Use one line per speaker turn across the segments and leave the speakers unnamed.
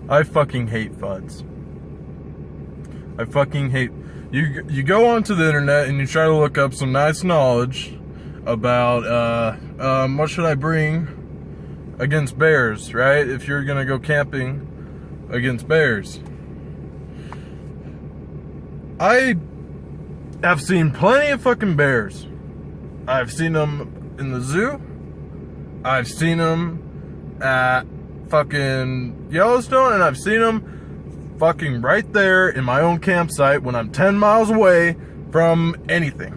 I fucking hate fudds. I fucking hate... You go onto the internet and you try to look up some nice knowledge about, what should I bring against bears, right? If you're gonna go camping against bears. I have seen plenty of fucking bears. I've seen them in the zoo. I've seen them at fucking Yellowstone, and I've seen them fucking right there in my own campsite when I'm 10 miles away from anything.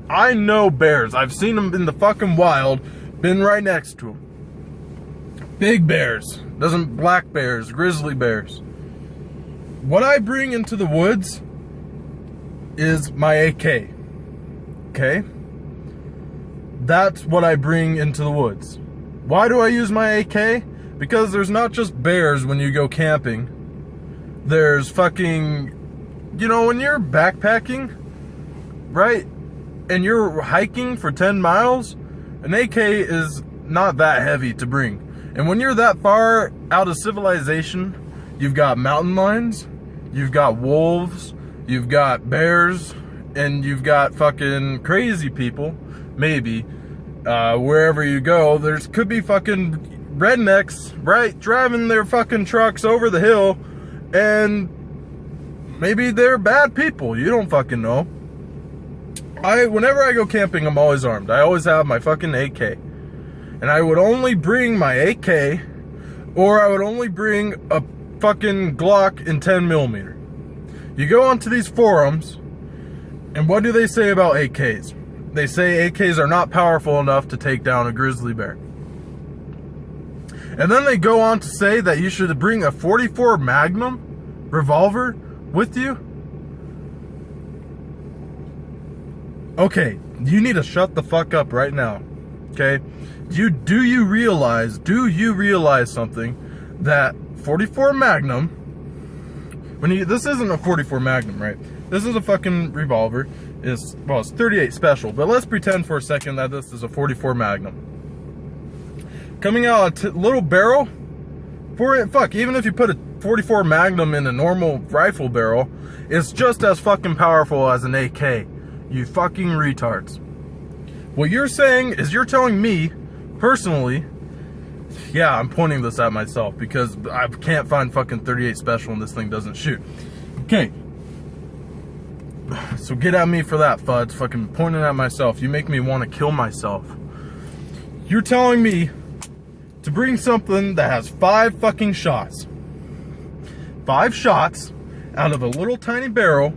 I know bears. I've seen them in the fucking wild, been right next to them. Big bears, doesn't black bears, grizzly bears. What I bring into the woods is my AK, okay? That's what I bring into the woods. Why do I use my AK? Because there's not just bears when you go camping. There's fucking, you know, when you're backpacking, right? And you're hiking for 10 miles, an AK is not that heavy to bring. And when you're that far out of civilization, you've got mountain lions, you've got wolves, you've got bears, and you've got fucking crazy people, maybe, wherever you go. There's could be fucking rednecks, right, driving their fucking trucks over the hill, and maybe they're bad people. You don't fucking know. Whenever I go camping, I'm always armed. I always have my fucking AK. And I would only bring my AK, or I would only bring a fucking Glock in 10mm. You go onto these forums, and what do they say about AKs? They say AKs are not powerful enough to take down a grizzly bear. And then they go on to say that you should bring a .44 Magnum revolver with you. Okay, you need to shut the fuck up right now, okay? Do you realize something? That .44 Magnum, this isn't a .44 Magnum, right? This is a fucking revolver. It's 38 special, but let's pretend for a second that this is a .44 Magnum. Coming out a little barrel, even if you put a .44 Magnum in a normal rifle barrel, it's just as fucking powerful as an AK. You fucking retards. What you're saying is you're telling me, personally, yeah, I'm pointing this at myself because I can't find fucking 38 special and this thing doesn't shoot. Okay. So get at me for that, fudds. Fucking pointing at myself. You make me want to kill myself. You're telling me to bring something that has 5 fucking shots. 5 shots out of a little tiny barrel.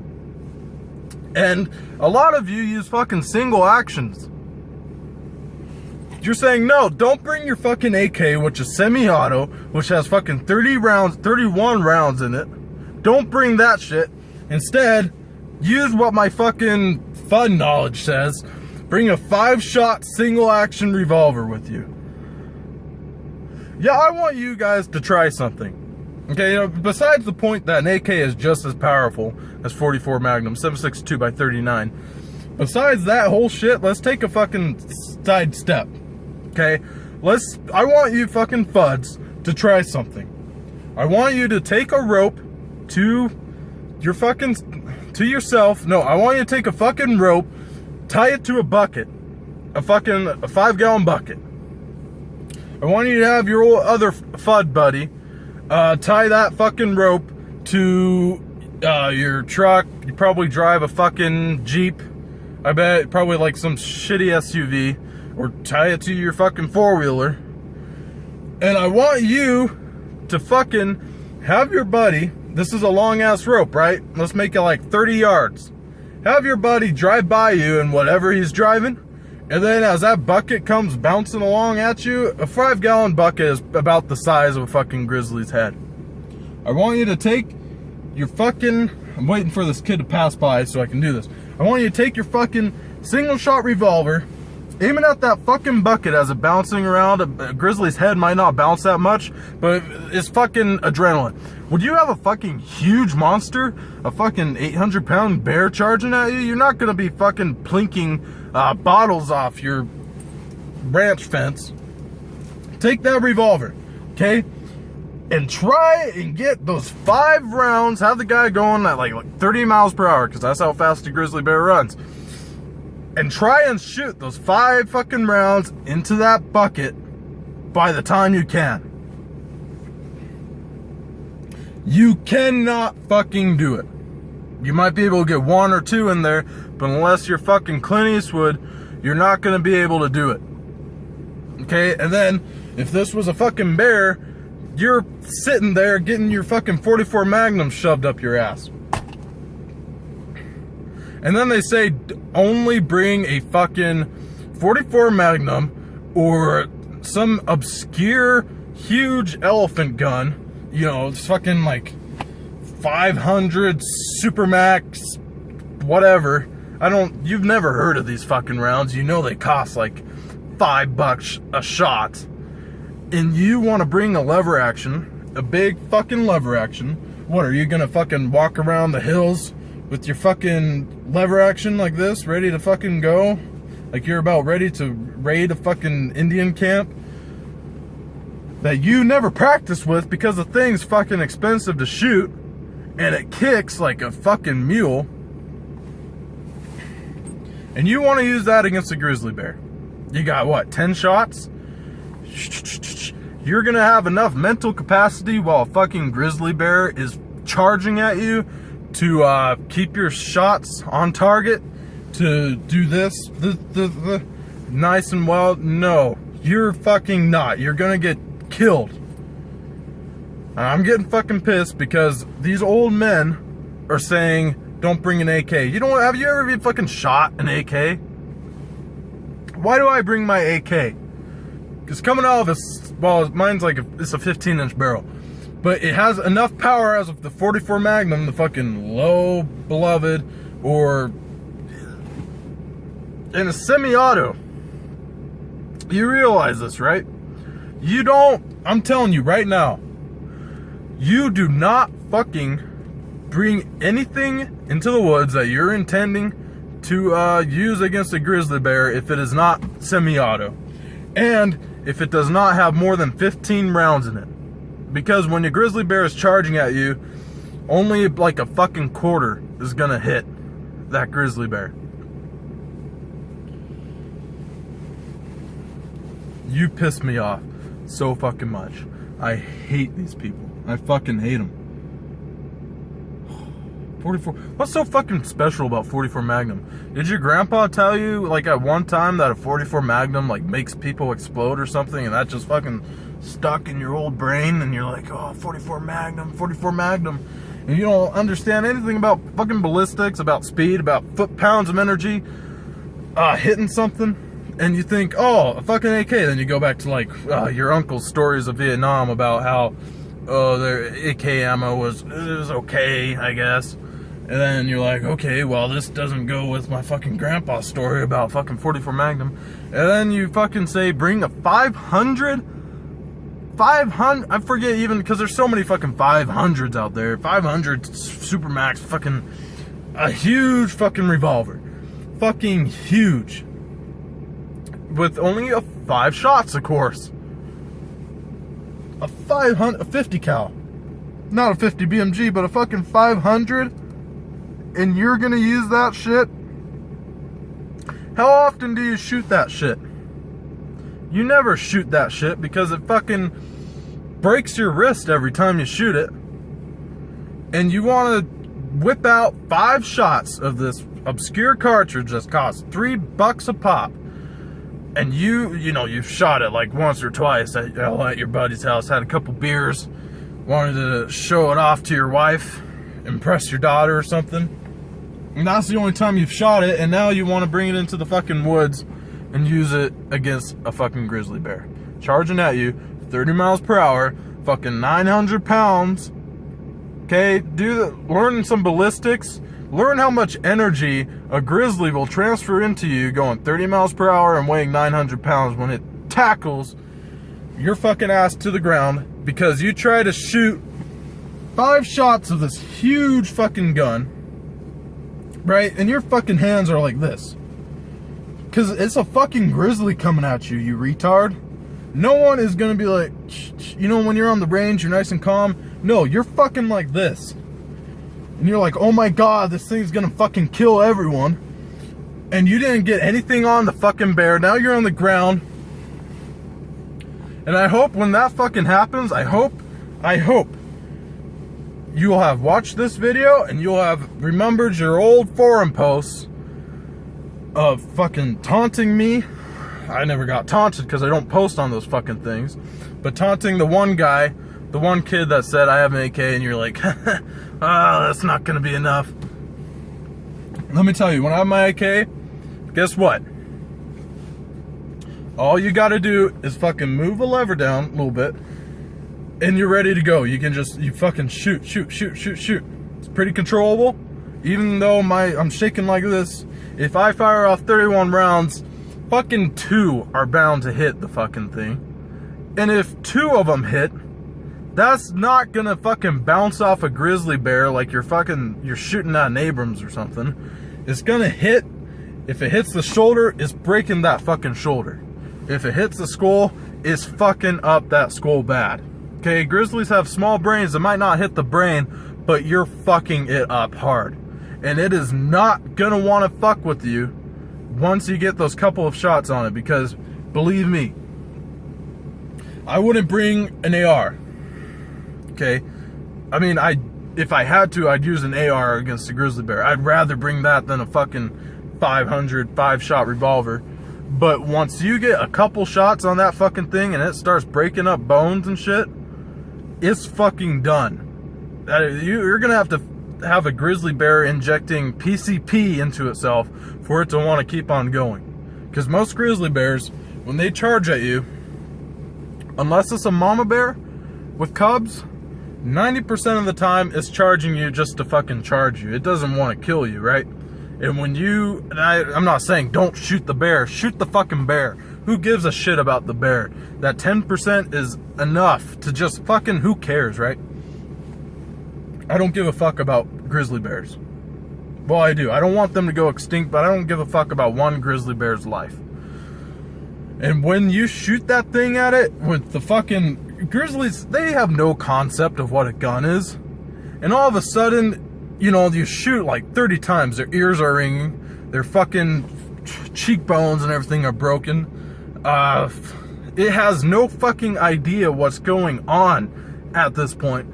And a lot of you use fucking single actions. You're saying, no, don't bring your fucking AK, which is semi-auto, which has fucking 31 rounds in it. Don't bring that shit. Instead, use what my fucking FUD knowledge says. Bring a 5-shot single action revolver with you. Yeah, I want you guys to try something. Okay, you know, besides the point that an AK is just as powerful as .44 Magnum, 7.62 by 39. Besides that whole shit, let's take a fucking side step. Okay? I want you fucking fudds to try something. I want you to take a rope to yourself. No, I want you to take a fucking rope, tie it to a bucket. A 5-gallon bucket. I want you to have your old other FUD buddy tie that fucking rope to your truck. You probably drive a fucking Jeep. I bet probably like some shitty SUV, or tie it to your fucking 4-wheeler. And I want you to fucking have your buddy, this is a long ass rope, right? Let's make it like 30 yards. Have your buddy drive by you in whatever he's driving. And then as that bucket comes bouncing along at you, a 5-gallon bucket is about the size of a fucking grizzly's head. I want you to take your fucking, I'm waiting for this kid to pass by so I can do this. I want you to take your fucking single shot revolver, aim it at that fucking bucket as it bouncing around. A grizzly's head might not bounce that much, but it's fucking adrenaline. Would you have a fucking huge monster, a fucking 800-pound bear charging at you? You're not gonna be fucking plinking bottles off your ranch fence. Take that revolver, okay? and try and get those 5 rounds, have the guy going at like 30 miles per hour, because that's how fast a grizzly bear runs, and try and shoot those 5 fucking rounds into that bucket by the time you can. You cannot fucking do it. You might be able to get 1 or 2 in there, but unless you're fucking Clint Eastwood, you're not gonna be able to do it. Okay, and then if this was a fucking bear, you're sitting there getting your fucking 44 Magnum shoved up your ass. And then they say only bring a fucking 44 Magnum or some obscure huge elephant gun. You know, it's fucking like 500 Supermax, whatever. You've never heard of these fucking rounds. You know they cost like $5 a shot. And you want to bring a lever action, a big fucking lever action. What, are you gonna fucking walk around the hills with your fucking lever action like this, ready to fucking go? Like you're about ready to raid a fucking Indian camp that you never practiced with, because the thing's fucking expensive to shoot and it kicks like a fucking mule. And you want to use that against a grizzly bear. You got what, 10 shots? You're gonna have enough mental capacity while a fucking grizzly bear is charging at you to keep your shots on target, to do this nice and well. No, you're fucking not. You're gonna get killed. I'm getting fucking pissed because these old men are saying don't bring an AK. Have you ever been fucking shot an AK? Why do I bring my AK? Because coming out of this, well, mine's like it's a 15-inch barrel, but it has enough power as of the 44 Magnum, the fucking low beloved, or in a semi-auto. You realize this, right? You don't. I'm telling you right now, you do not fucking bring anything into the woods that you're intending to use against a grizzly bear if it is not semi-auto, and if it does not have more than 15 rounds in it. Because when your grizzly bear is charging at you, only like a fucking quarter is gonna hit that grizzly bear. You piss me off so fucking much. I hate these people. I fucking hate them. 44. What's so fucking special about 44 Magnum? Did your grandpa tell you like at one time that a 44 Magnum like makes people explode or something, and that just fucking stuck in your old brain, and you're like, oh, 44 Magnum, 44 Magnum, and you don't understand anything about fucking ballistics, about speed, about foot-pounds of energy, hitting something, and you think, oh, a fucking AK. Then you go back to like your uncle's stories of Vietnam about how, oh, their AK ammo was okay, I guess. And then you're like, okay, well, this doesn't go with my fucking grandpa's story about fucking 44 Magnum. And then you fucking say, bring a 500, I forget even, because there's so many fucking 500s out there. 500 Supermax, fucking, a huge fucking revolver. Fucking huge. With only 5 shots, of course. A 50 cal. Not a 50 BMG, but a fucking 500. And you're gonna use that shit? How often do you shoot that shit? You never shoot that shit because it fucking breaks your wrist every time you shoot it. And you wanna whip out 5 shots of this obscure cartridge that costs $3 a pop. And you know, you've shot it like once or twice at your buddy's house, had a couple beers, wanted to show it off to your wife, impress your daughter or something. And that's the only time you've shot it, and now you want to bring it into the fucking woods and use it against a fucking grizzly bear. Charging at you, 30 miles per hour, fucking 900 pounds. Okay, learn some ballistics. Learn how much energy a grizzly will transfer into you going 30 miles per hour and weighing 900 pounds when it tackles your fucking ass to the ground because you try to shoot 5 shots of this huge fucking gun, right? And your fucking hands are like this. Because it's a fucking grizzly coming at you, you retard. No one is gonna be like, you know, when you're on the range, you're nice and calm. No, you're fucking like this. And you're like, oh my God, this thing's gonna fucking kill everyone. And you didn't get anything on the fucking bear. Now you're on the ground. And I hope when that fucking happens, I hope you'll have watched this video and you'll have remembered your old forum posts of fucking taunting me. I never got taunted because I don't post on those fucking things. But taunting the one guy, the one kid that said I have an AK, and you're like, oh, that's not gonna be enough. Let me tell you, when I have my AK, guess what? All you gotta do is fucking move a lever down a little bit, and you're ready to go. You can just, you fucking shoot. It's pretty controllable. Even though I'm shaking like this, if I fire off 31 rounds, fucking 2 are bound to hit the fucking thing. And if 2 of them hit, that's not gonna fucking bounce off a grizzly bear like you're shooting at an Abrams or something. It's gonna hit. If it hits the shoulder, it's breaking that fucking shoulder. If it hits the skull, it's fucking up that skull bad. Okay, grizzlies have small brains that might not hit the brain, but you're fucking it up hard. And it is not gonna wanna fuck with you once you get those couple of shots on it, because believe me, I wouldn't bring an AR. Okay? I mean, if I had to, I'd use an AR against a grizzly bear. I'd rather bring that than a fucking 5-shot revolver. But once you get a couple shots on that fucking thing and it starts breaking up bones and shit, it's fucking done. You're gonna have to have a grizzly bear injecting PCP into itself for it to want to keep on going. Because most grizzly bears, when they charge at you, unless it's a mama bear with cubs, 90% of the time it's charging you just to fucking charge you. It doesn't want to kill you, right? And when I'm not saying don't shoot the bear, shoot the fucking bear. Who gives a shit about the bear? That 10% is enough to just fucking, who cares, right? I don't give a fuck about grizzly bears. Well, I do. I don't want them to go extinct, but I don't give a fuck about one grizzly bear's life. And when you shoot that thing at it with the fucking grizzlies, they have no concept of what a gun is. And all of a sudden, you know, you shoot like 30 times, their ears are ringing, their fucking cheekbones and everything are broken. It has no fucking idea what's going on at this point.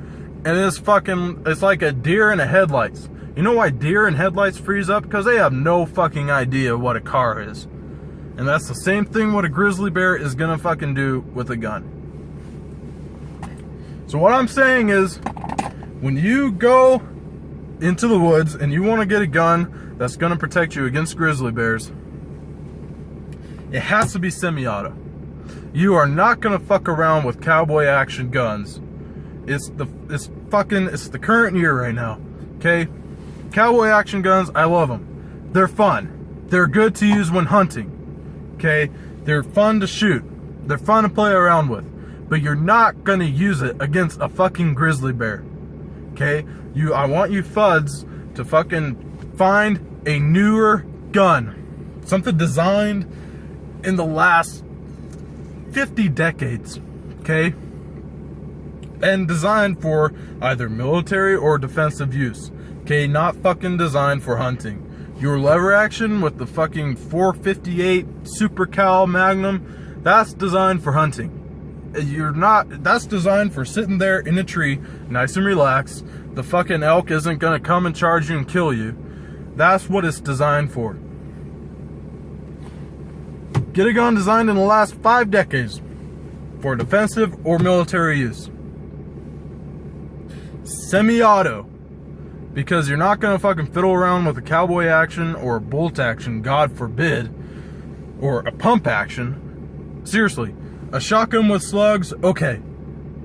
And it's like a deer in a headlights. You know why deer in headlights freeze up? Because they have no fucking idea what a car is. And that's the same thing what a grizzly bear is gonna fucking do with a gun. So what I'm saying is, when you go into the woods and you want to get a gun that's going to protect you against grizzly bears, it has to be semi-auto. You are not going to fuck around with cowboy action guns. It's the current year right now. Okay? Cowboy action guns, I love them. They're fun. They're good to use when hunting. Okay? They're fun to shoot. They're fun to play around with. But you're not going to use it against a fucking grizzly bear. Okay? I want you fudds to fucking find a newer gun. Something designed in the last 50 decades. Okay? And designed for either military or defensive use. Okay? Not fucking designed for hunting. Your lever action with the fucking 458 Super Cal Magnum, that's designed for hunting. That's designed for sitting there in a tree, nice and relaxed. The fucking elk isn't gonna come and charge you and kill you. That's what it's designed for. Get a gun designed in the last 5 decades for defensive or military use. Semi-auto. Because you're not gonna fucking fiddle around with a cowboy action or a bolt action, God forbid, or a pump action. Seriously. A shotgun with slugs, okay.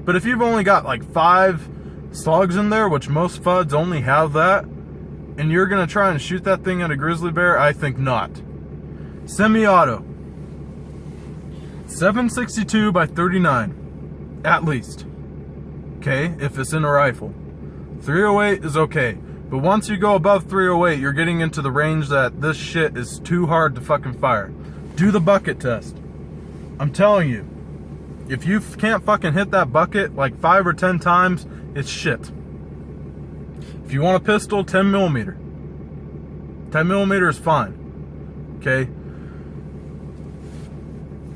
But if you've only got like 5 slugs in there, which most fudds only have that, and you're gonna try and shoot that thing at a grizzly bear, I think not. Semi-auto. 762 by 39, at least. Okay, if it's in a rifle. 308 is okay. But once you go above 308, you're getting into the range that this shit is too hard to fucking fire. Do the bucket test. I'm telling you. If you can't fucking hit that bucket like 5 or 10 times, it's shit. If you want a pistol, 10 millimeter. 10 millimeter is fine. Okay?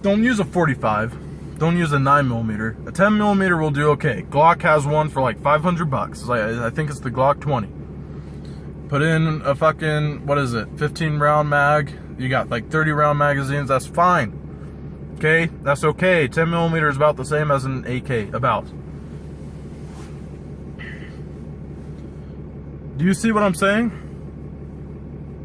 Don't use a 45. Don't use a 9 millimeter. A 10 millimeter will do okay. Glock has one for like 500 bucks. I think it's the Glock 20. Put in a fucking, what is it, 15 round mag. You got like 30 round magazines. That's fine. Okay? That's okay. 10 millimeter is about the same as an AK. About. Do you see what I'm saying?